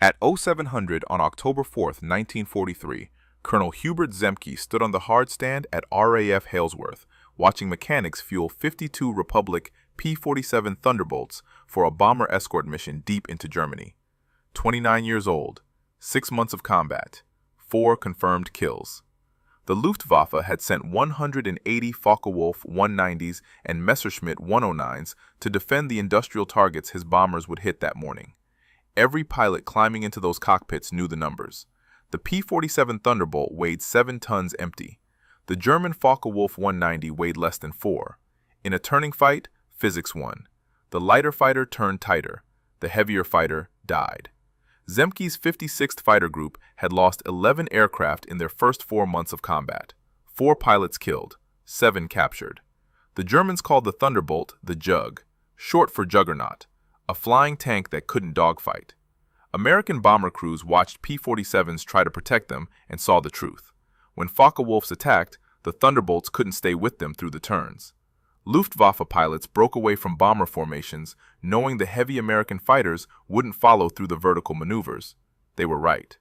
At 0700 on October 4th, 1943, Colonel Hubert Zemke stood on the hard stand at RAF Halesworth, watching mechanics fuel 52 Republic P-47 Thunderbolts for a bomber escort mission deep into Germany. 29 years old, 6 months of combat, 4 confirmed kills. The Luftwaffe had sent 180 Focke-Wulf 190s and Messerschmitt 109s to defend the industrial targets his bombers would hit that morning. Every pilot climbing into those cockpits knew the numbers. The P-47 Thunderbolt weighed 7 tons empty. The German Focke-Wulf 190 weighed less than 4. In a turning fight, physics won. The lighter fighter turned tighter. The heavier fighter died. Zemke's 56th Fighter Group had lost 11 aircraft in their first 4 months of combat. 4 pilots killed, 7 captured. The Germans called the Thunderbolt the Jug, short for Juggernaut, a flying tank that couldn't dogfight. American bomber crews watched P-47s try to protect them and saw the truth. When Focke-Wulfs attacked, the Thunderbolts couldn't stay with them through the turns. Luftwaffe pilots broke away from bomber formations, knowing the heavy American fighters wouldn't follow through the vertical maneuvers. They were right.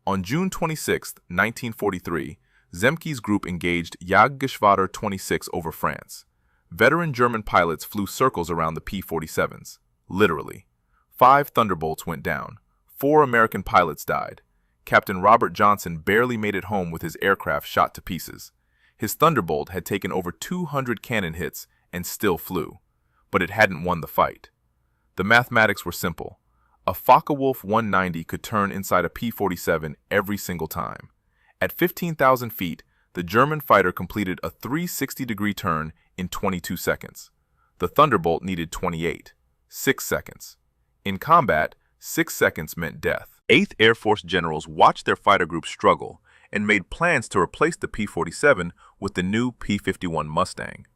On June 26, 1943, Zemke's group engaged Jagdgeschwader 26 over France. Veteran German pilots flew circles around the P-47s. Literally. 5 Thunderbolts went down. 4 American pilots died. Captain Robert Johnson barely made it home with his aircraft shot to pieces. His Thunderbolt had taken over 200 cannon hits and still flew, but it hadn't won the fight. The mathematics were simple. A Focke-Wulf 190 could turn inside a P-47 every single time. At 15,000 feet, the German fighter completed a 360-degree turn in 22 seconds. The Thunderbolt needed 28, 6 seconds. In combat, 6 seconds meant death. 8th Air Force generals watched their fighter group struggle and made plans to replace the P-47 with the new P-51 Mustang.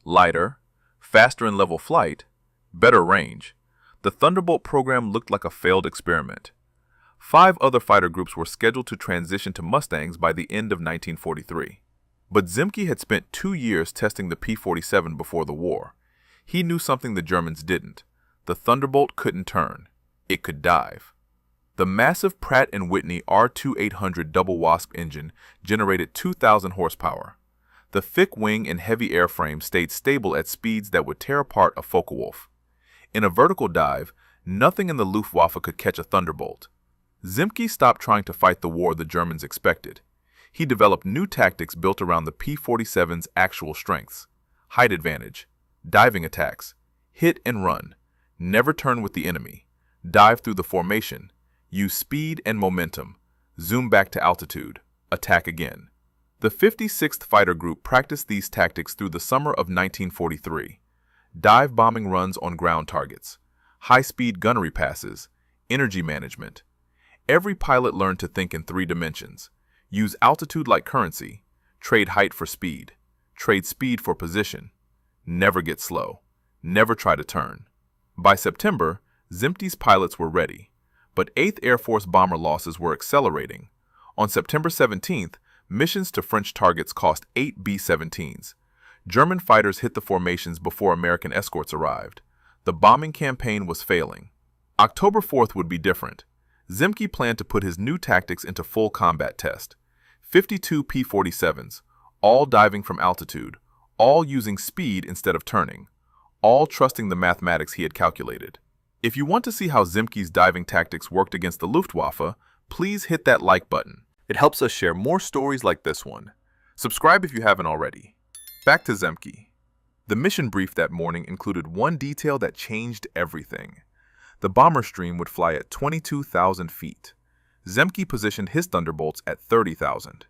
Lighter, faster in level flight, better range. The Thunderbolt program looked like a failed experiment. 5 other fighter groups were scheduled to transition to Mustangs by the end of 1943. But Zemke had spent 2 years testing the P-47 before the war. He knew something the Germans didn't. The Thunderbolt couldn't turn. It could dive. The massive Pratt & Whitney R2800 double wasp engine generated 2,000 horsepower. The thick wing and heavy airframe stayed stable at speeds that would tear apart a Focke-Wulf. In a vertical dive, nothing in the Luftwaffe could catch a Thunderbolt. Zemke stopped trying to fight the war the Germans expected. He developed new tactics built around the P-47's actual strengths: height advantage, diving attacks, hit and run, never turn with the enemy, dive through the formation, use speed and momentum, zoom back to altitude, attack again. The 56th Fighter Group practiced these tactics through the summer of 1943. Dive bombing runs on ground targets, high-speed gunnery passes, energy management. Every pilot learned to think in 3 dimensions. Use altitude like currency, trade height for speed, trade speed for position. Never get slow, never try to turn. By September, Zemke's pilots were ready. But 8th Air Force bomber losses were accelerating. On September 17th, missions to French targets cost 8 B-17s. German fighters hit the formations before American escorts arrived. The bombing campaign was failing. October 4th would be different. Zemke planned to put his new tactics into full combat test. 52 P-47s, all diving from altitude, all using speed instead of turning, all trusting the mathematics he had calculated. If you want to see how Zemke's diving tactics worked against the Luftwaffe, please hit that like button. It helps us share more stories like this one. Subscribe if you haven't already. Back to Zemke. The mission brief that morning included one detail that changed everything. The bomber stream would fly at 22,000 feet. Zemke positioned his Thunderbolts at 30,000,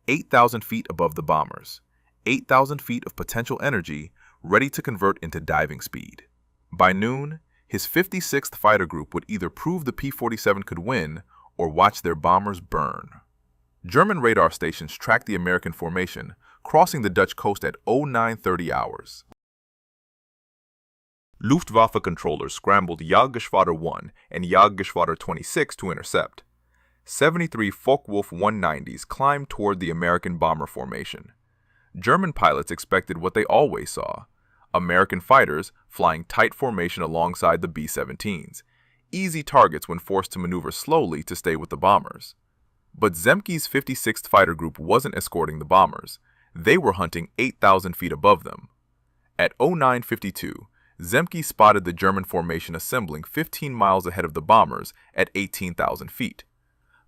8,000 feet above the bombers, 8,000 feet of potential energy ready to convert into diving speed. By noon, his 56th Fighter Group would either prove the P-47 could win or watch their bombers burn. German radar stations tracked the American formation, crossing the Dutch coast at 0930 hours. Luftwaffe controllers scrambled Jagdgeschwader 1 and Jagdgeschwader 26 to intercept. 73 Focke-Wulf 190s climbed toward the American bomber formation. German pilots expected what they always saw: American fighters flying tight formation alongside the B-17s, easy targets when forced to maneuver slowly to stay with the bombers. But Zemke's 56th Fighter Group wasn't escorting the bombers. They were hunting 8,000 feet above them. At 0952, Zemke spotted the German formation assembling 15 miles ahead of the bombers at 18,000 feet.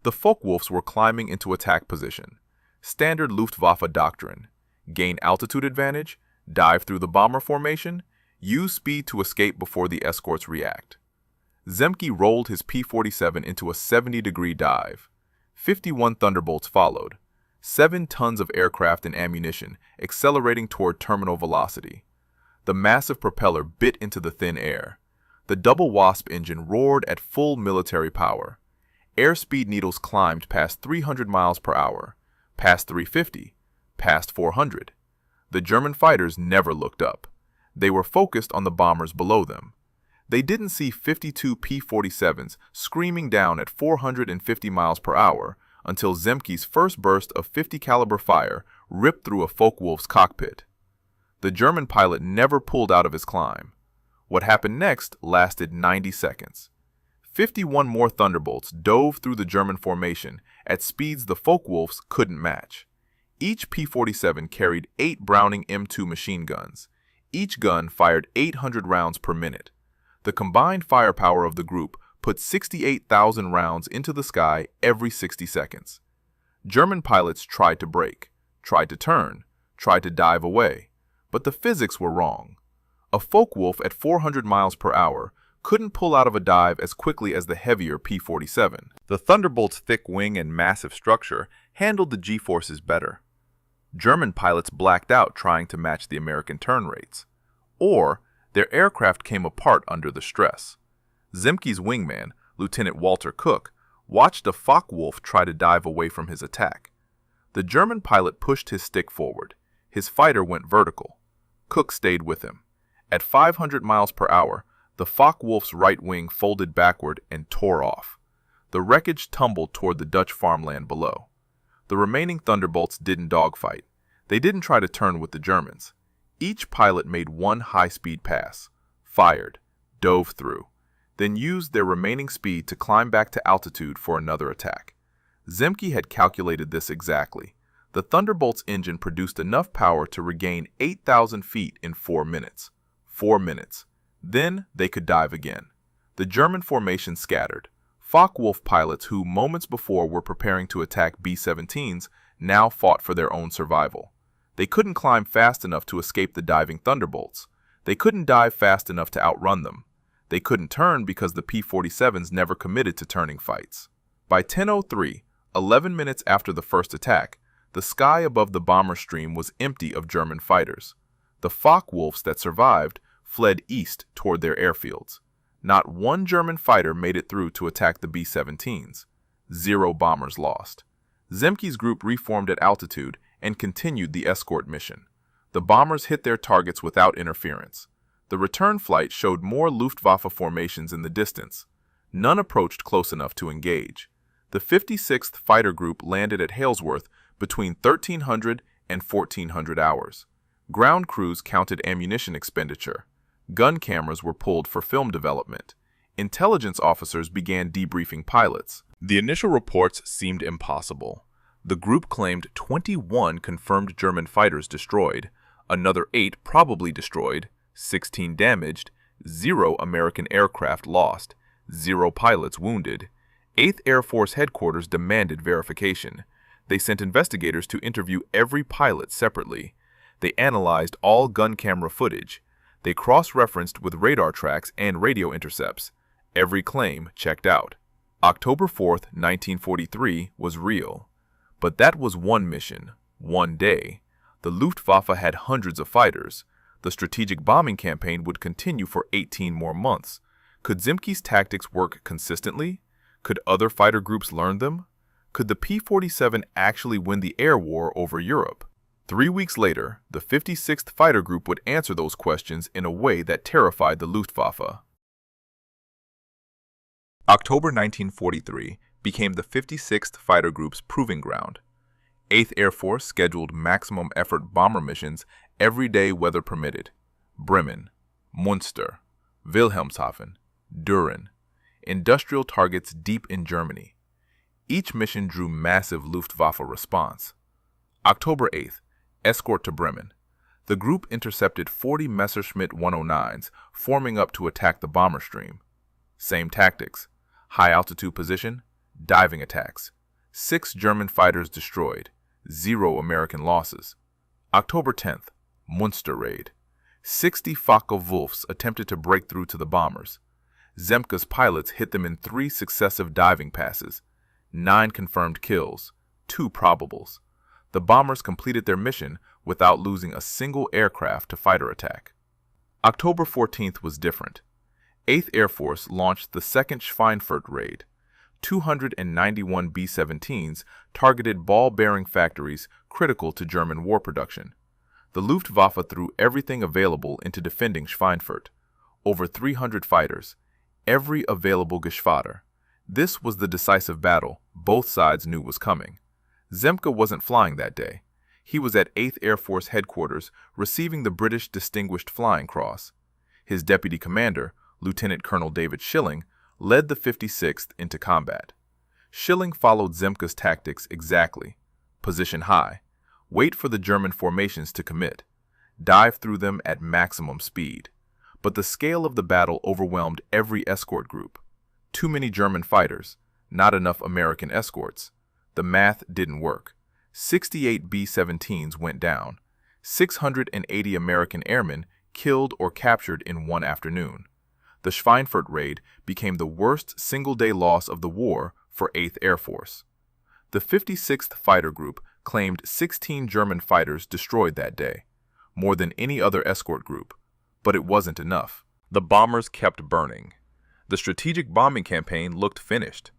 The Focke-Wulfs were climbing into attack position. Standard Luftwaffe doctrine: gain altitude advantage, dive through the bomber formation, use speed to escape before the escorts react. Zemke rolled his P-47 into a 70-degree dive. 51 Thunderbolts followed, 7 tons of aircraft and ammunition accelerating toward terminal velocity. The massive propeller bit into the thin air. The double Wasp engine roared at full military power. Airspeed needles climbed past 300 miles per hour, past 350, past 400. The German fighters never looked up. They were focused on the bombers below them. They didn't see 52 P-47s screaming down at 450 miles per hour until Zemke's first burst of 50 caliber fire ripped through a Focke-Wulf's cockpit. The German pilot never pulled out of his climb. What happened next lasted 90 seconds. 51 more Thunderbolts dove through the German formation at speeds the Focke-Wulfs couldn't match. Each P-47 carried 8 Browning M2 machine guns. Each gun fired 800 rounds per minute. The combined firepower of the group put 68,000 rounds into the sky every 60 seconds. German pilots tried to brake, tried to turn, tried to dive away, but the physics were wrong. A Focke-Wulf at 400 miles per hour couldn't pull out of a dive as quickly as the heavier P-47. The Thunderbolt's thick wing and massive structure handled the G-forces better. German pilots blacked out trying to match the American turn rates. Or their aircraft came apart under the stress. Zemke's wingman, Lieutenant Walter Cook, watched a Focke-Wulf try to dive away from his attack. The German pilot pushed his stick forward. His fighter went vertical. Cook stayed with him. At 500 miles per hour, the Focke-Wulf's right wing folded backward and tore off. The wreckage tumbled toward the Dutch farmland below. The remaining Thunderbolts didn't dogfight. They didn't try to turn with the Germans. Each pilot made one high-speed pass, fired, dove through, then used their remaining speed to climb back to altitude for another attack. Zemke had calculated this exactly. The Thunderbolt's engine produced enough power to regain 8,000 feet in 4 minutes. 4 minutes. Then they could dive again. The German formation scattered. Focke-Wulf pilots who moments before were preparing to attack B-17s now fought for their own survival. They couldn't climb fast enough to escape the diving Thunderbolts. They couldn't dive fast enough to outrun them. They couldn't turn because the P-47s never committed to turning fights. By 10:03, 11 minutes after the first attack, the sky above the bomber stream was empty of German fighters. The Focke-Wulfs that survived fled east toward their airfields. Not one German fighter made it through to attack the B-17s. 0 bombers lost. Zemke's group reformed at altitude and continued the escort mission. The bombers hit their targets without interference. The return flight showed more Luftwaffe formations in the distance. None approached close enough to engage. The 56th Fighter Group landed at Halesworth between 1300 and 1400 hours. Ground crews counted ammunition expenditure. Gun cameras were pulled for film development. Intelligence officers began debriefing pilots. The initial reports seemed impossible. The group claimed 21 confirmed German fighters destroyed, another 8 probably destroyed, 16 damaged, 0 American aircraft lost, 0 pilots wounded. 8th Air Force Headquarters demanded verification. They sent investigators to interview every pilot separately. They analyzed all gun camera footage. They cross-referenced with radar tracks and radio intercepts. Every claim checked out. October 4th, 1943 was real. But that was one mission, one day. The Luftwaffe had hundreds of fighters. The strategic bombing campaign would continue for 18 more months. Could Zemke's tactics work consistently? Could other fighter groups learn them? Could the P-47 actually win the air war over Europe? 3 weeks later, the 56th Fighter Group would answer those questions in a way that terrified the Luftwaffe. October 1943 became the 56th Fighter Group's proving ground. 8th Air Force scheduled maximum effort bomber missions every day weather permitted. Bremen, Munster, Wilhelmshaven, Düren. industrial targets deep in Germany. Each mission drew massive Luftwaffe response. October 8th, escort to Bremen. The group intercepted 40 Messerschmitt 109s, forming up to attack the bomber stream. Same tactics: high-altitude position, diving attacks. 6 German fighters destroyed, 0 American losses. October 10th, Munster raid. 60 Focke-Wulfs attempted to break through to the bombers. Zemke's pilots hit them in 3 successive diving passes. 9 confirmed kills, 2 probables. The bombers completed their mission without losing a single aircraft to fighter attack. October 14th was different. 8th Air Force launched the 2nd Schweinfurt raid. 291 B-17s targeted ball-bearing factories critical to German war production. The Luftwaffe threw everything available into defending Schweinfurt. Over 300 fighters, every available Geschwader. This was the decisive battle both sides knew was coming. Zemke wasn't flying that day. He was at 8th Air Force headquarters receiving the British Distinguished Flying Cross. His deputy commander, Lieutenant Colonel David Schilling, led the 56th into combat. Schilling followed Zemke's tactics exactly. Position high. Wait for the German formations to commit. Dive through them at maximum speed. But the scale of the battle overwhelmed every escort group. Too many German fighters, not enough American escorts. The math didn't work. 68 B-17s went down. 680 American airmen killed or captured in one afternoon. The Schweinfurt raid became the worst single-day loss of the war for 8th Air Force. The 56th Fighter Group claimed 16 German fighters destroyed that day, more than any other escort group. But it wasn't enough. The bombers kept burning. The strategic bombing campaign looked finished.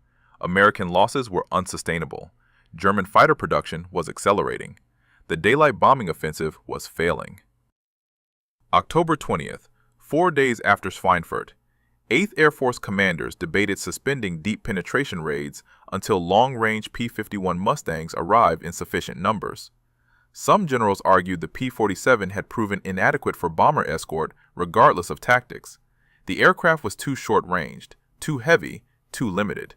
American losses were unsustainable. German fighter production was accelerating. The daylight bombing offensive was failing. October 20th, 4 days after Schweinfurt, 8th Air Force commanders debated suspending deep penetration raids until long-range P-51 Mustangs arrived in sufficient numbers. Some generals argued the P-47 had proven inadequate for bomber escort regardless of tactics. The aircraft was too short-ranged, too heavy, too limited.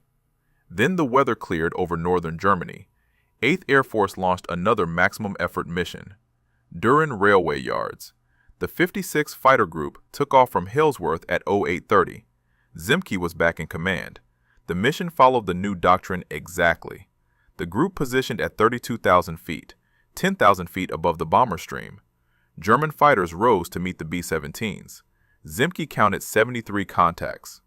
Then the weather cleared over northern Germany. 8th Air Force launched another maximum effort mission. Düren Railway Yards. The 56th Fighter Group took off from Hillsworth at 0830. Zemke was back in command. The mission followed the new doctrine exactly. The group positioned at 32,000 feet, 10,000 feet above the bomber stream. German fighters rose to meet the B-17s. Zemke counted 73 contacts.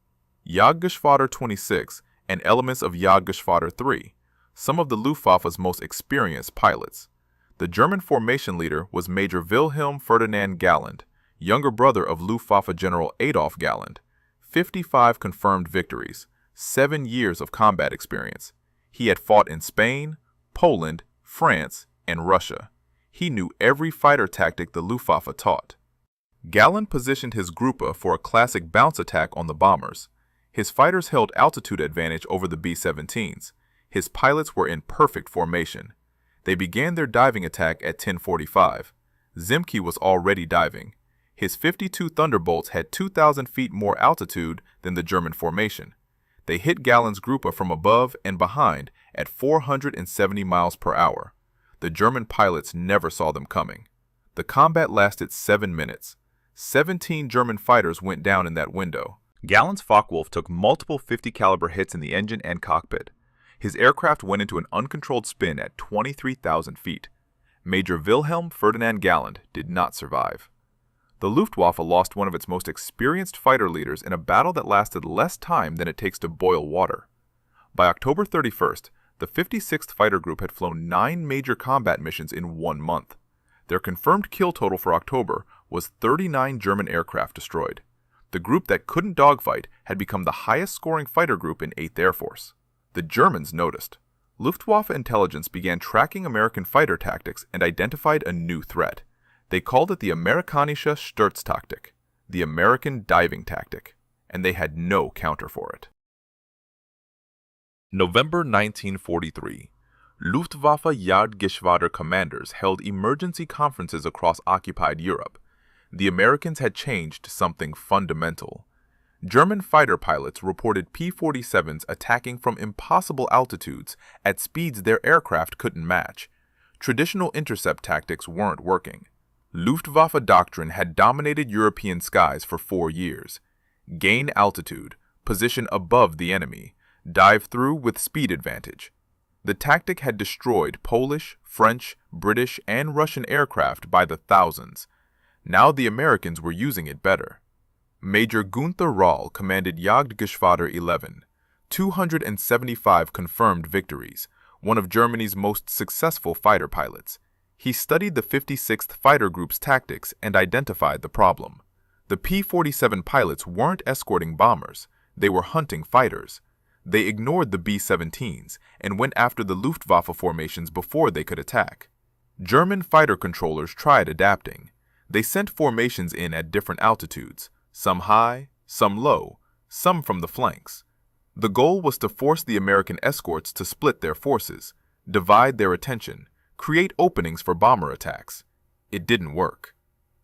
Jagdgeschwader 26 and elements of Jagdgeschwader 3, some of the Luftwaffe's most experienced pilots. The German formation leader was Major Wilhelm Ferdinand Galland, younger brother of Luftwaffe General Adolf Galland. 55 confirmed victories, 7 years of combat experience. He had fought in Spain, Poland, France, and Russia. He knew every fighter tactic the Luftwaffe taught. Galland positioned his Gruppe for a classic bounce attack on the bombers. His fighters held altitude advantage over the B-17s. His pilots were in perfect formation. They began their diving attack at 10:45. Zemke was already diving. His 52 Thunderbolts had 2,000 feet more altitude than the German formation. They hit Galland's Gruppe from above and behind at 470 miles per hour. The German pilots never saw them coming. The combat lasted 7 minutes. 17 German fighters went down in that window. Galland's Focke-Wulf took multiple 50 caliber hits in the engine and cockpit. His aircraft went into an uncontrolled spin at 23,000 feet. Major Wilhelm Ferdinand Galland did not survive. The Luftwaffe lost one of its most experienced fighter leaders in a battle that lasted less time than it takes to boil water. By October 31st, the 56th Fighter Group had flown 9 major combat missions in 1 month. Their confirmed kill total for October was 39 German aircraft destroyed. The group that couldn't dogfight had become the highest-scoring fighter group in 8th Air Force. The Germans noticed. Luftwaffe intelligence began tracking American fighter tactics and identified a new threat. They called it the Amerikanische Sturztaktik, the American diving tactic, and they had no counter for it. November 1943. Luftwaffe Jagdgeschwader commanders held emergency conferences across occupied Europe. The Americans had changed something fundamental. German fighter pilots reported P-47s attacking from impossible altitudes at speeds their aircraft couldn't match. Traditional intercept tactics weren't working. Luftwaffe doctrine had dominated European skies for 4 years. Gain altitude, position above the enemy, dive through with speed advantage. The tactic had destroyed Polish, French, British, and Russian aircraft by the thousands. Now the Americans were using it better. Major Gunther Rahl commanded Jagdgeschwader 11, 275 confirmed victories, one of Germany's most successful fighter pilots. He studied the 56th Fighter Group's tactics and identified the problem. The P-47 pilots weren't escorting bombers, they were hunting fighters. They ignored the B-17s and went after the Luftwaffe formations before they could attack. German fighter controllers tried adapting. They sent formations in at different altitudes, some high, some low, some from the flanks. The goal was to force the American escorts to split their forces, divide their attention, create openings for bomber attacks. It didn't work.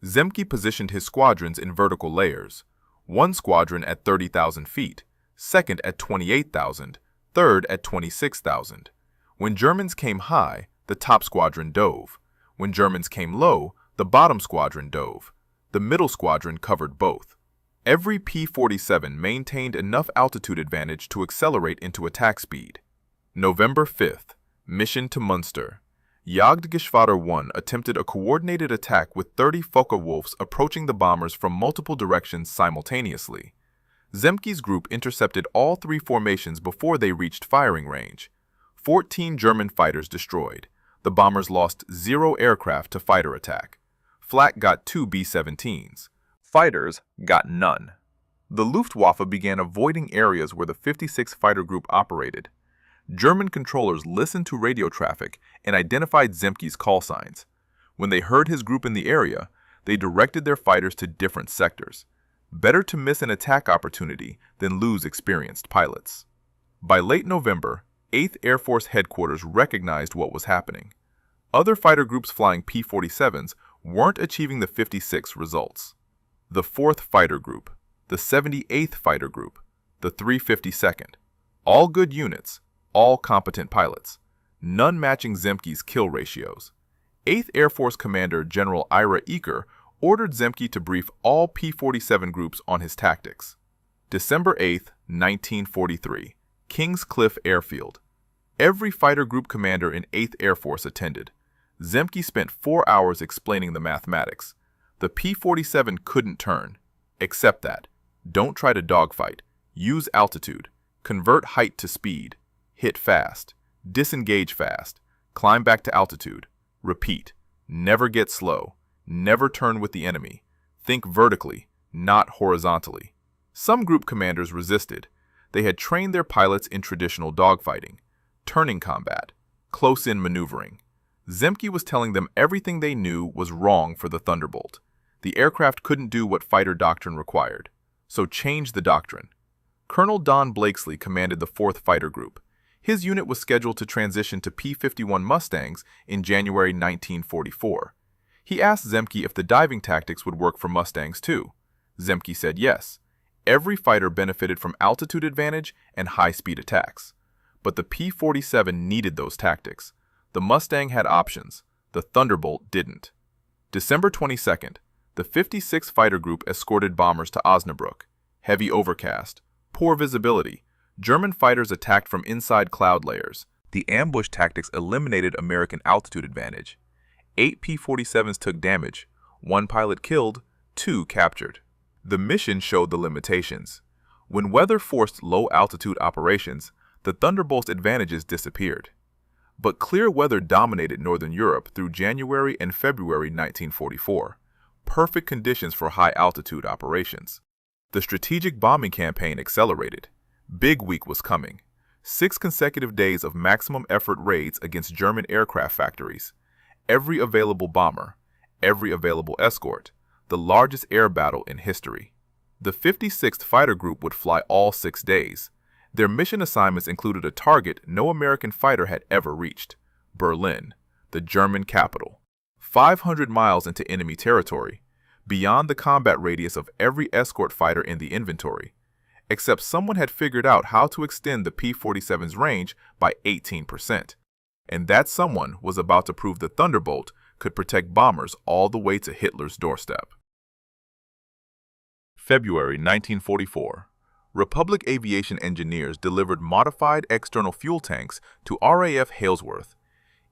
Zemke positioned his squadrons in vertical layers, one squadron at 30,000 feet, second at 28,000, third at 26,000. When Germans came high, the top squadron dove. When Germans came low, the bottom squadron dove. The middle squadron covered both. Every P-47 maintained enough altitude advantage to accelerate into attack speed. November 5th, mission to Munster. Jagdgeschwader 1 attempted a coordinated attack with 30 Focke-Wulfs approaching the bombers from multiple directions simultaneously. Zemke's group intercepted all 3 formations before they reached firing range. 14 German fighters destroyed. The bombers lost 0 aircraft to fighter attack. Flak got 2 B-17s. Fighters got none. The Luftwaffe began avoiding areas where the 56th Fighter Group operated. German controllers listened to radio traffic and identified Zemke's call signs. When they heard his group in the area, they directed their fighters to different sectors. Better to miss an attack opportunity than lose experienced pilots. By late November, 8th Air Force Headquarters recognized what was happening. Other fighter groups flying P-47s weren't achieving the 56 results. The 4th Fighter Group, the 78th Fighter Group, the 352nd. All good units, all competent pilots, none matching Zemke's kill ratios. 8th Air Force Commander General Ira Eaker ordered Zemke to brief all P-47 groups on his tactics. December 8, 1943, Kings Cliff Airfield. Every fighter group commander in 8th Air Force attended. Zemke spent 4 hours explaining the mathematics. The P-47 couldn't turn. Accept that. Don't try to dogfight. Use altitude. Convert height to speed. Hit fast. Disengage fast. Climb back to altitude. Repeat. Never get slow. Never turn with the enemy. Think vertically, not horizontally. Some group commanders resisted. They had trained their pilots in traditional dogfighting, turning combat, close-in maneuvering. Zemke was telling them everything they knew was wrong for the Thunderbolt. The aircraft couldn't do what fighter doctrine required, so change the doctrine. Colonel Don Blakesley commanded the 4th Fighter Group. His unit was scheduled to transition to P-51 Mustangs in January 1944. He asked Zemke if the diving tactics would work for Mustangs too. Zemke said yes. Every fighter benefited from altitude advantage and high-speed attacks. But the P-47 needed those tactics. The Mustang had options. The Thunderbolt didn't. December 22nd, the 56th Fighter Group escorted bombers to Osnabrück. Heavy overcast, poor visibility. German fighters attacked from inside cloud layers. The ambush tactics eliminated American altitude advantage. 8 P-47s took damage, 1 pilot killed, 2 captured. The mission showed the limitations. When weather forced low-altitude operations, the Thunderbolt's advantages disappeared. But clear weather dominated Northern Europe through January and February 1944. Perfect conditions for high-altitude operations. The strategic bombing campaign accelerated. Big Week was coming. 6 consecutive days of maximum effort raids against German aircraft factories. Every available bomber, every available escort, the largest air battle in history. The 56th Fighter Group would fly all 6 days. Their mission assignments included a target no American fighter had ever reached: Berlin, the German capital. 500 miles into enemy territory, beyond the combat radius of every escort fighter in the inventory. except someone had figured out how to extend the P-47's range by 18%. And that someone was about to prove the Thunderbolt could protect bombers all the way to Hitler's doorstep. February 1944. Republic aviation engineers delivered modified external fuel tanks to RAF Halesworth.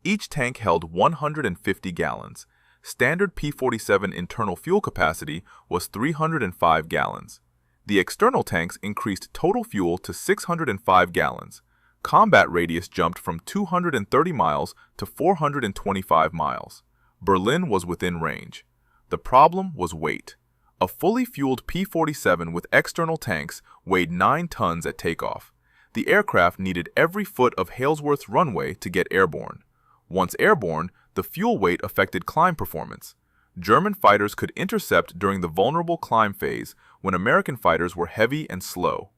Each tank held 150 gallons. Standard P-47 internal fuel capacity was 305 gallons. The external tanks increased total fuel to 605 gallons. Combat radius jumped from 230 miles to 425 miles. Berlin was within range. The problem was weight. A fully fueled P-47 with external tanks weighed 9 tons at takeoff. The aircraft needed every foot of Halesworth's runway to get airborne. Once airborne, the fuel weight affected climb performance. German fighters could intercept during the vulnerable climb phase when American fighters were heavy and slow.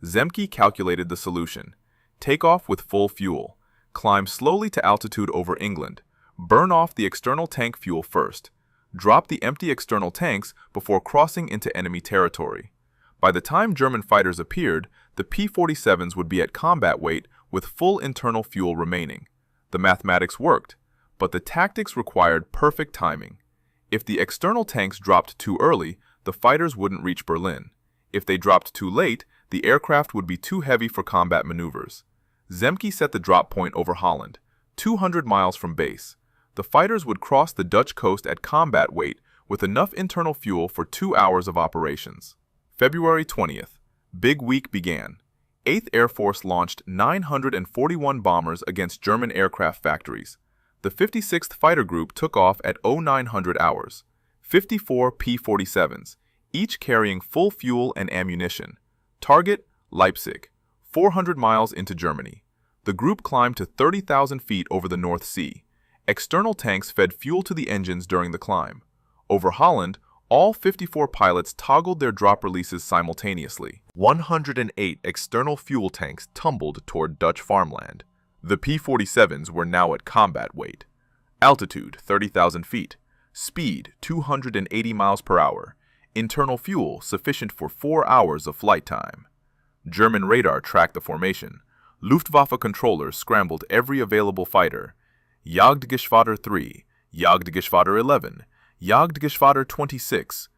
Zemke calculated the solution. Take off with full fuel. Climb slowly to altitude over England. Burn off the external tank fuel first. Drop the empty external tanks before crossing into enemy territory. By the time German fighters appeared, the P-47s would be at combat weight with full internal fuel remaining. The mathematics worked, but the tactics required perfect timing. If the external tanks dropped too early, the fighters wouldn't reach Berlin. If they dropped too late, the aircraft would be too heavy for combat maneuvers. Zemke set the drop point over Holland, 200 miles from base. The fighters would cross the Dutch coast at combat weight with enough internal fuel for 2 hours of operations. February 20th. Big week began. 8th Air Force launched 941 bombers against German aircraft factories. The 56th Fighter Group took off at 0900 hours. 54 P-47s, each carrying full fuel and ammunition. Target, Leipzig, 400 miles into Germany. The group climbed to 30,000 feet over the North Sea. External tanks fed fuel to the engines during the climb. Over Holland, all 54 pilots toggled their drop releases simultaneously. 108 external fuel tanks tumbled toward Dutch farmland. The P-47s were now at combat weight. Altitude, 30,000 feet. Speed, 280 miles per hour. Internal fuel sufficient for 4 hours of flight time. German radar tracked the formation. Luftwaffe controllers scrambled every available fighter. Jagdgeschwader 3, Jagdgeschwader 11, Jagdgeschwader 26.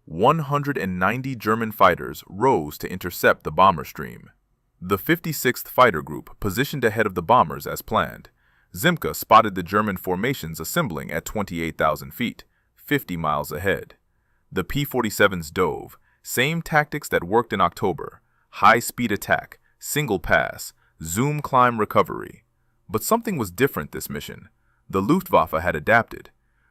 190 German fighters rose to intercept the bomber stream. The 56th Fighter Group positioned ahead of the bombers as planned. Zemke spotted the German formations assembling at 28,000 feet, 50 miles ahead. The P-47s dove, same tactics that worked in October: high-speed attack, single pass, zoom climb recovery. But something was different this mission. The Luftwaffe had adapted.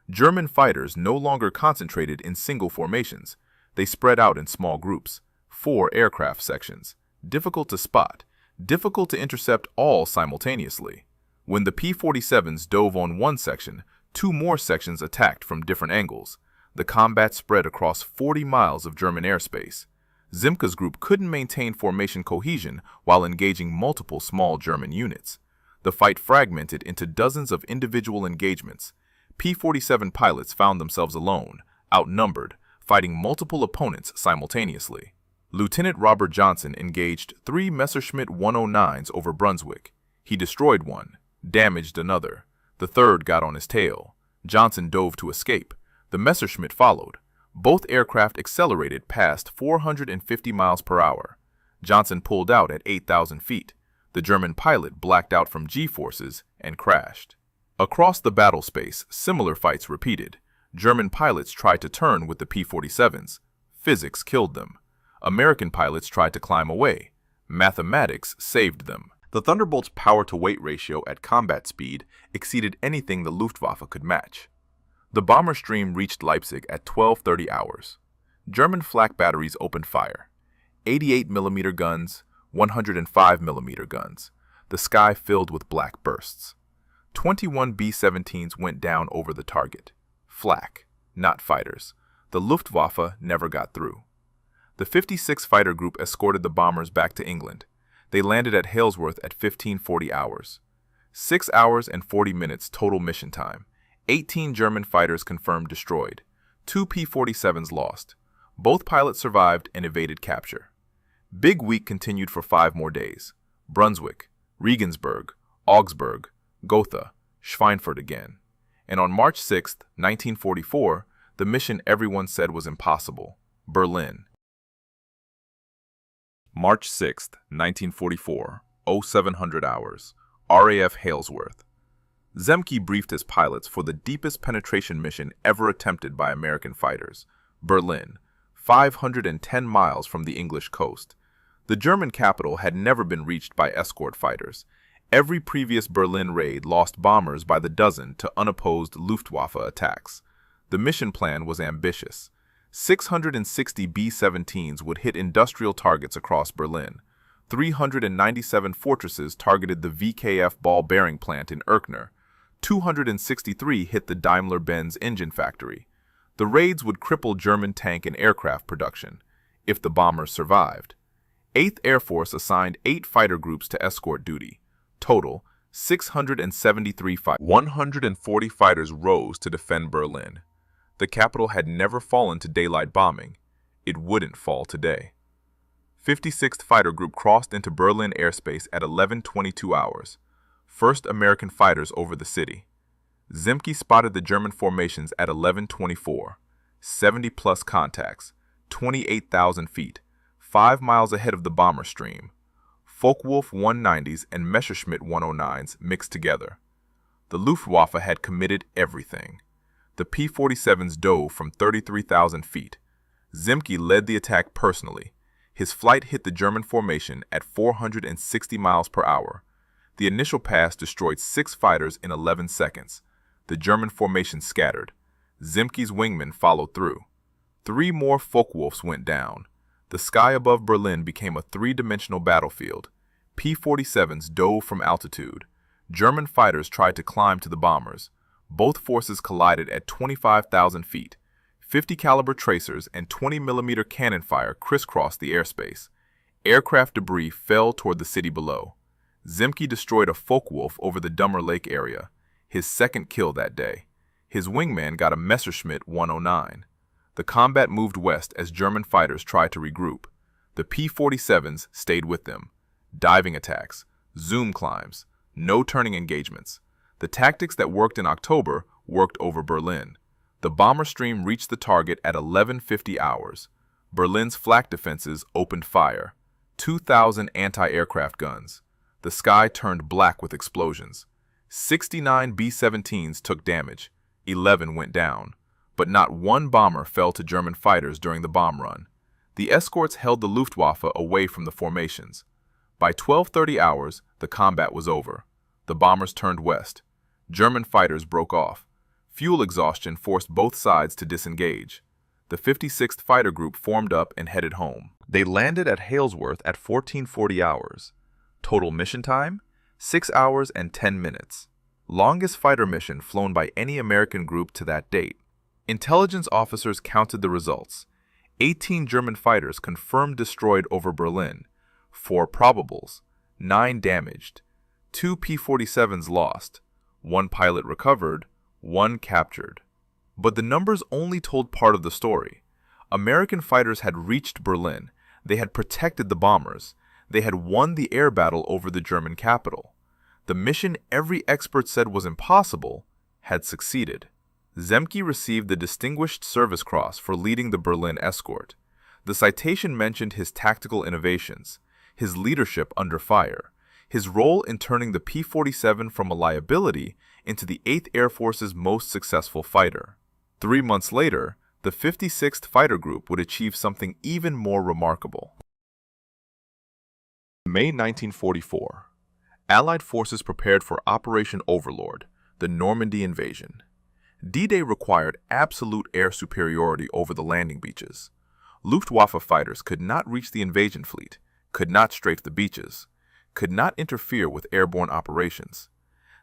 German fighters no longer concentrated in single formations. They spread out in small groups, 4 aircraft sections, difficult to spot, difficult to intercept all simultaneously. When the P-47s dove on one section, 2 more sections attacked from different angles. The combat spread across 40 miles of German airspace. Zemke's group couldn't maintain formation cohesion while engaging multiple small German units. The fight fragmented into dozens of individual engagements. P-47 pilots found themselves alone, outnumbered, fighting multiple opponents simultaneously. Lieutenant Robert Johnson engaged 3 Messerschmitt 109s over Brunswick. He destroyed one, damaged another. The third got on his tail. Johnson dove to escape. The Messerschmitt followed. Both aircraft accelerated past 450 miles per hour. Johnson pulled out at 8,000 feet. The German pilot blacked out from G-forces and crashed. Across the battle space, similar fights repeated. German pilots tried to turn with the P-47s. Physics killed them. American pilots tried to climb away. Mathematics saved them. The Thunderbolt's power-to-weight ratio at combat speed exceeded anything the Luftwaffe could match. The bomber stream reached Leipzig at 12:30 hours. German flak batteries opened fire. 88mm guns, 105mm guns. The sky filled with black bursts. 21 B-17s went down over the target. Flak, not fighters. The Luftwaffe never got through. The 56th Fighter Group escorted the bombers back to England. They landed at Halesworth at 15:40 hours. 6 hours and 40 minutes total mission time. 18 German fighters confirmed destroyed. 2 P-47s lost. Both pilots survived and evaded capture. Big Week continued for 5 more days. Brunswick, Regensburg, Augsburg, Gotha, Schweinfurt again. And on March 6, 1944, the mission everyone said was impossible, Berlin. March 6, 1944, 0700 hours, RAF Halesworth. Zemke briefed his pilots for the deepest penetration mission ever attempted by American fighters, Berlin, 510 miles from the English coast. The German capital had never been reached by escort fighters. Every previous Berlin raid lost bombers by the dozen to unopposed Luftwaffe attacks. The mission plan was ambitious. 660 B-17s would hit industrial targets across Berlin. 397 fortresses targeted the VKF ball bearing plant in Erkner. 263 hit the Daimler-Benz engine factory. The raids would cripple German tank and aircraft production, if the bombers survived. 8th Air Force assigned 8 fighter groups to escort duty. Total, 673 fighters. 140 fighters rose to defend Berlin. The capital had never fallen to daylight bombing. It wouldn't fall today. 56th Fighter Group crossed into Berlin airspace at 11:22 hours. First American fighters over the city. Zemke spotted the German formations at 11:24. 70-plus contacts, 28,000 feet, 5 miles ahead of the bomber stream. Focke-Wulf 190s and Messerschmitt 109s mixed together. The Luftwaffe had committed everything. The P-47s dove from 33,000 feet. Zemke led the attack personally. His flight hit the German formation at 460 miles per hour. The initial pass destroyed 6 fighters in 11 seconds. The German formation scattered. Zemke's wingmen followed through. 3 more Focke-Wulfs went down. The sky above Berlin became a 3-dimensional battlefield. P-47s dove from altitude. German fighters tried to climb to the bombers. Both forces collided at 25,000 feet. 50 caliber tracers and 20mm cannon fire crisscrossed the airspace. Aircraft debris fell toward the city below. Zemke destroyed a Focke-Wulf over the Dummer Lake area, his second kill that day. His wingman got a Messerschmitt 109. The combat moved west as German fighters tried to regroup. The P-47s stayed with them. Diving attacks, zoom climbs, no turning engagements. The tactics that worked in October worked over Berlin. The bomber stream reached the target at 11:50 hours. Berlin's flak defenses opened fire. 2,000 anti-aircraft guns. The sky turned black with explosions. 69 B-17s took damage. 11 went down. But not one bomber fell to German fighters during the bomb run. The escorts held the Luftwaffe away from the formations. By 12:30 hours, the combat was over. The bombers turned west. German fighters broke off. Fuel exhaustion forced both sides to disengage. The 56th Fighter Group formed up and headed home. They landed at Halesworth at 14:40 hours. Total mission time? 6 hours and 10 minutes. Longest fighter mission flown by any American group to that date. Intelligence officers counted the results. 18 German fighters confirmed destroyed over Berlin. 4 probables. 9 damaged. 2 P-47s lost. 1 pilot recovered. 1 captured. But the numbers only told part of the story. American fighters had reached Berlin. They had protected the bombers. They had won the air battle over the German capital. The mission every expert said was impossible had succeeded. Zemke received the Distinguished Service Cross for leading the Berlin escort. The citation mentioned his tactical innovations, his leadership under fire, his role in turning the P-47 from a liability into the 8th Air Force's most successful fighter. 3 months later, the 56th Fighter Group would achieve something even more remarkable. May 1944. Allied forces prepared for Operation Overlord, the Normandy invasion. D-Day required absolute air superiority over the landing beaches. Luftwaffe fighters could not reach the invasion fleet, could not strafe the beaches, could not interfere with airborne operations.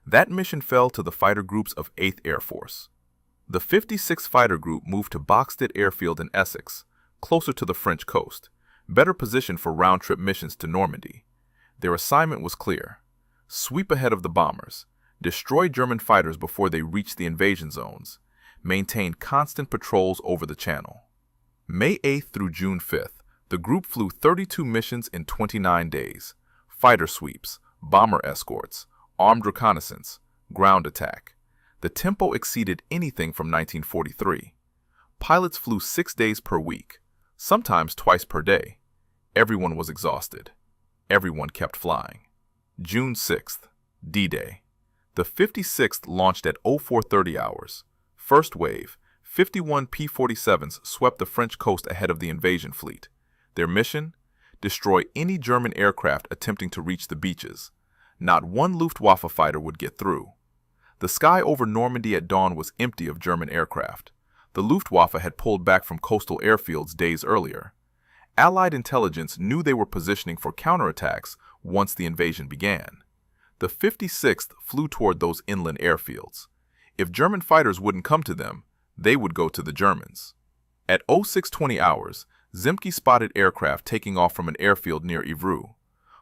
That mission fell to the fighter groups of 8th Air Force. The 56th Fighter Group moved to Boxted Airfield in Essex, closer to the French coast, better positioned for round-trip missions to Normandy. Their assignment was clear. Sweep ahead of the bombers, destroy German fighters before they reached the invasion zones, maintain constant patrols over the channel. May 8th through June 5th, The group flew 32 missions in 29 days: fighter sweeps, bomber escorts, armed reconnaissance, ground attack. The tempo exceeded anything from 1943. Pilots flew 6 days per week, sometimes twice per day. Everyone was exhausted. Everyone kept flying. June 6th, D-Day. The 56th launched at 0430 hours. First wave, 51 P-47s swept the French coast ahead of the invasion fleet. Their mission? Destroy any German aircraft attempting to reach the beaches. Not one Luftwaffe fighter would get through. The sky over Normandy at dawn was empty of German aircraft. The Luftwaffe had pulled back from coastal airfields days earlier. Allied intelligence knew they were positioning for counterattacks once the invasion began. The 56th flew toward those inland airfields. If German fighters wouldn't come to them, they would go to the Germans. At 0620 hours, Zemke spotted aircraft taking off from an airfield near Ivry.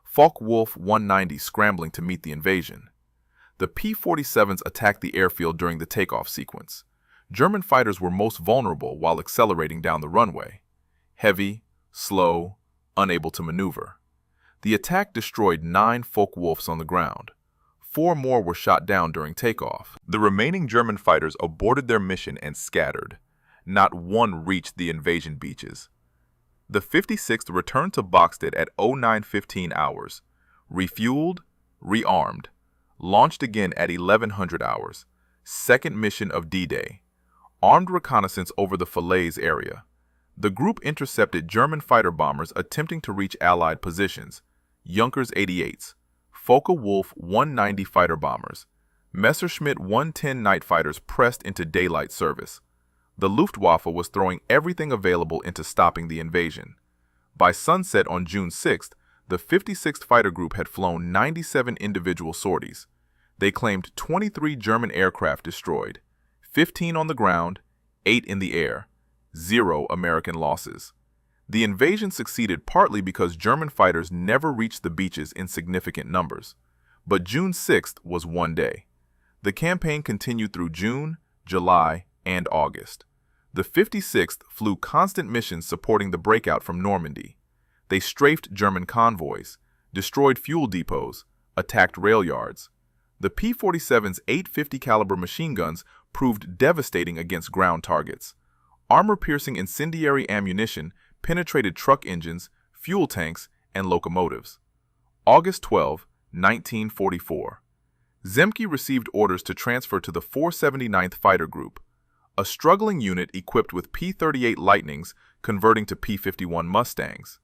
Focke-Wulf 190 scrambling to meet the invasion. The P-47s attacked the airfield during the takeoff sequence. German fighters were most vulnerable while accelerating down the runway. Heavy, slow, unable to maneuver. The attack destroyed 9 Focke-Wulfs on the ground. 4 more were shot down during takeoff. The remaining German fighters aborted their mission and scattered. Not one reached the invasion beaches. The 56th returned to Boxted at 0915 hours, refueled, rearmed, launched again at 1100 hours. Second mission of D-Day. Armed reconnaissance over the Falaise area. The group intercepted German fighter bombers attempting to reach Allied positions. Junkers 88s, Focke-Wulf 190 fighter bombers, Messerschmitt 110 night fighters pressed into daylight service. The Luftwaffe was throwing everything available into stopping the invasion. By sunset on June 6th, the 56th Fighter Group had flown 97 individual sorties. They claimed 23 German aircraft destroyed, 15 on the ground, 8 in the air, 0 American losses. The invasion succeeded partly because German fighters never reached the beaches in significant numbers. But June 6th was one day. The campaign continued through June, July, and August. The 56th flew constant missions supporting the breakout from Normandy. They strafed German convoys, destroyed fuel depots, attacked rail yards. The P-47's 850 caliber machine guns proved devastating against ground targets. Armor-piercing incendiary ammunition penetrated truck engines, fuel tanks, and locomotives. August 12, 1944. Zemke received orders to transfer to the 479th Fighter Group, a struggling unit equipped with P-38 Lightnings converting to P-51 Mustangs.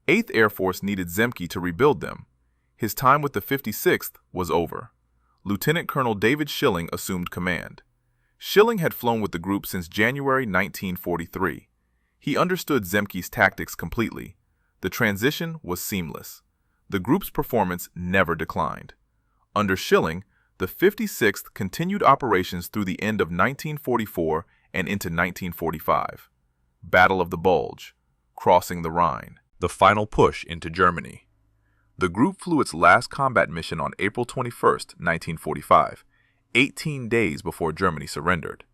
8th Air Force needed Zemke to rebuild them. His time with the 56th was over. Lieutenant Colonel David Schilling assumed command. Schilling had flown with the group since January 1943. He understood Zemke's tactics completely. The transition was seamless. The group's performance never declined. Under Schilling, the 56th continued operations through the end of 1944 and into 1945. Battle of the Bulge, crossing the Rhine, the final push into Germany. The group flew its last combat mission on April 21, 1945, 18 days before Germany surrendered.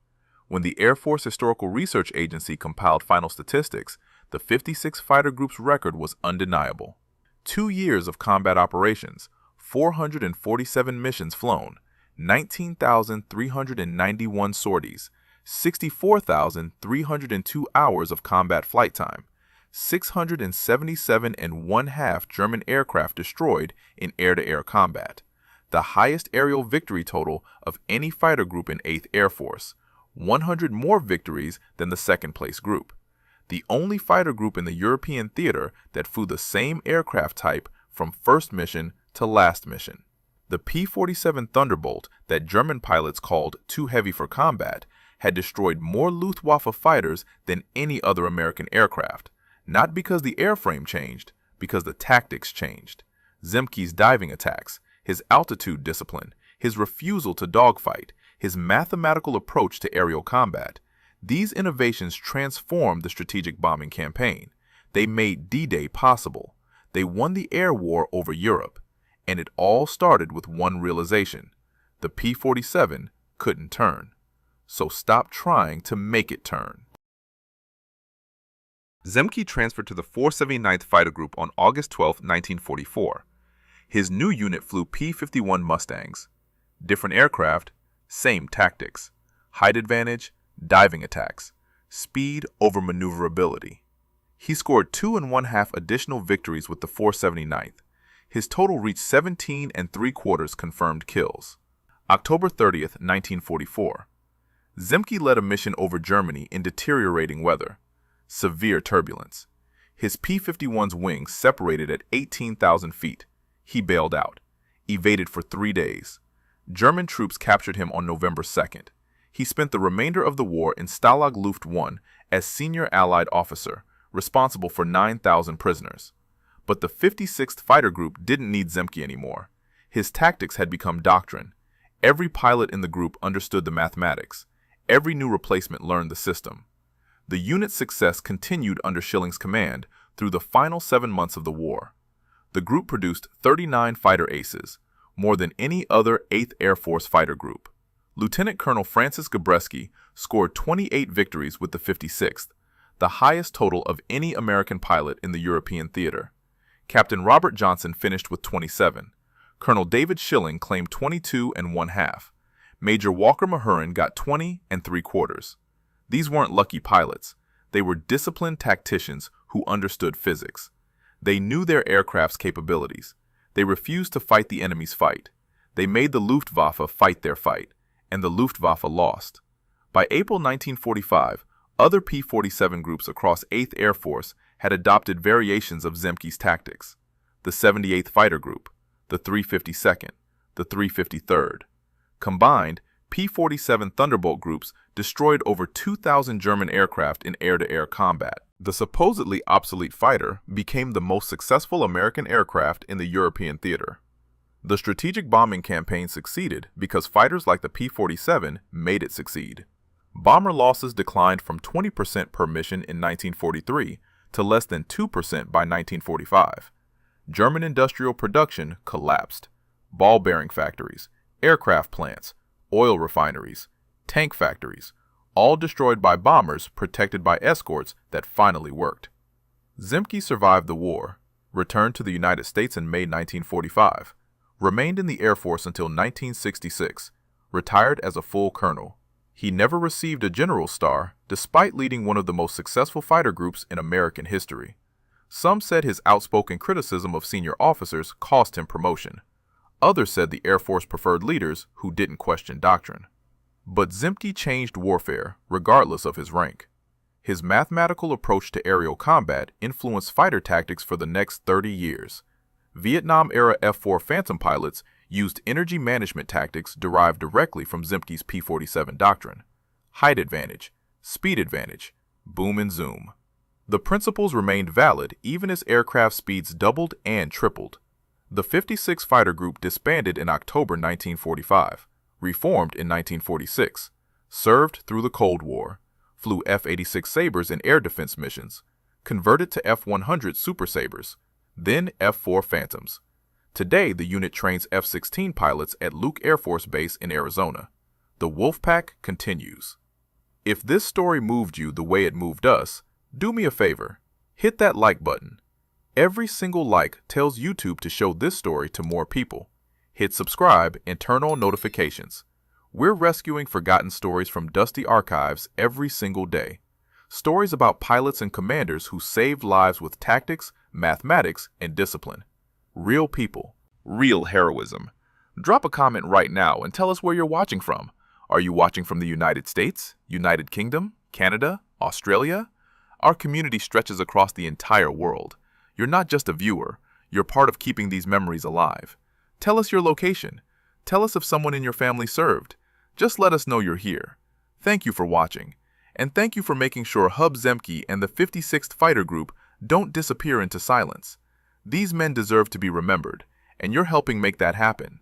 When the Air Force Historical Research Agency compiled final statistics, the 56th Fighter Group's record was undeniable. 2 years of combat operations, 447 missions flown, 19,391 sorties, 64,302 hours of combat flight time, 677.5 German aircraft destroyed in air-to-air combat, the highest aerial victory total of any fighter group in 8th Air Force, 100 more victories than the second-place group. The only fighter group in the European theater that flew the same aircraft type from first mission to last mission. The P-47 Thunderbolt that German pilots called too heavy for combat had destroyed more Luftwaffe fighters than any other American aircraft, not because the airframe changed, because the tactics changed. Zemke's diving attacks, his altitude discipline, his refusal to dogfight, his mathematical approach to aerial combat. These innovations transformed the strategic bombing campaign. They made D-Day possible. They won the air war over Europe. And it all started with one realization. The P-47 couldn't turn. So stop trying to make it turn. Zemke transferred to the 479th Fighter Group on August 12, 1944. His new unit flew P-51 Mustangs. Different aircraft, same tactics. Height advantage, diving attacks. Speed over maneuverability. He scored 2 1/2 additional victories with the 479th. His total reached 17 3/4 confirmed kills. October 30th, 1944. Zemke led a mission over Germany in deteriorating weather. Severe turbulence. His P-51's wings separated at 18,000 feet. He bailed out. Evaded for 3 days. German troops captured him on November 2nd. He spent the remainder of the war in Stalag Luft 1 as senior Allied officer, responsible for 9,000 prisoners. But the 56th Fighter Group didn't need Zemke anymore. His tactics had become doctrine. Every pilot in the group understood the mathematics. Every new replacement learned the system. The unit's success continued under Schilling's command through the final 7 months of the war. The group produced 39 fighter aces, more than any other 8th Air Force fighter group. Lieutenant Colonel Francis Gabreski scored 28 victories with the 56th, the highest total of any American pilot in the European theater. Captain Robert Johnson finished with 27. Colonel David Schilling claimed 22 1/2. Major Walker Mahurin got 20 3/4. These weren't lucky pilots. They were disciplined tacticians who understood physics. They knew their aircraft's capabilities. They refused to fight the enemy's fight. They made the Luftwaffe fight their fight, and the Luftwaffe lost. By April 1945, other P-47 groups across 8th Air Force had adopted variations of Zemke's tactics. The 78th Fighter Group, the 352nd, the 353rd. Combined, P-47 Thunderbolt groups destroyed over 2,000 German aircraft in air-to-air combat. The supposedly obsolete fighter became the most successful American aircraft in the European theater. The strategic bombing campaign succeeded because fighters like the P-47 made it succeed. Bomber losses declined from 20% per mission in 1943 to less than 2% by 1945. German industrial production collapsed. Ball bearing factories, aircraft plants, oil refineries, tank factories, all destroyed by bombers protected by escorts that finally worked. Zemke survived the war, returned to the United States in May 1945, remained in the Air Force until 1966, retired as a full colonel. He never received a general's star, despite leading one of the most successful fighter groups in American history. Some said his outspoken criticism of senior officers cost him promotion. Others said the Air Force preferred leaders who didn't question doctrine. But Zemke changed warfare, regardless of his rank. His mathematical approach to aerial combat influenced fighter tactics for the next 30 years. Vietnam-era F-4 Phantom pilots used energy management tactics derived directly from Zemke's P-47 doctrine. Height advantage, speed advantage, boom and zoom. The principles remained valid even as aircraft speeds doubled and tripled. The 56th Fighter Group disbanded in October 1945, reformed in 1946, served through the Cold War, flew F-86 Sabres in air defense missions, converted to F-100 Super Sabres, then F-4 Phantoms. Today, the unit trains F-16 pilots at Luke Air Force Base in Arizona. The Wolfpack continues. If this story moved you the way it moved us, do me a favor, hit that like button. Every single like tells YouTube to show this story to more people. Hit subscribe and turn on notifications. We're rescuing forgotten stories from dusty archives every single day. Stories about pilots and commanders who saved lives with tactics, mathematics, and discipline. Real people, real heroism. Drop a comment right now and tell us where you're watching from. Are you watching from the United States, United Kingdom, Canada, Australia? Our community stretches across the entire world. You're not just a viewer, you're part of keeping these memories alive. Tell us your location. Tell us if someone in your family served. Just let us know you're here. Thank you for watching. And thank you for making sure Hub Zemke and the 56th Fighter Group don't disappear into silence. These men deserve to be remembered, and you're helping make that happen.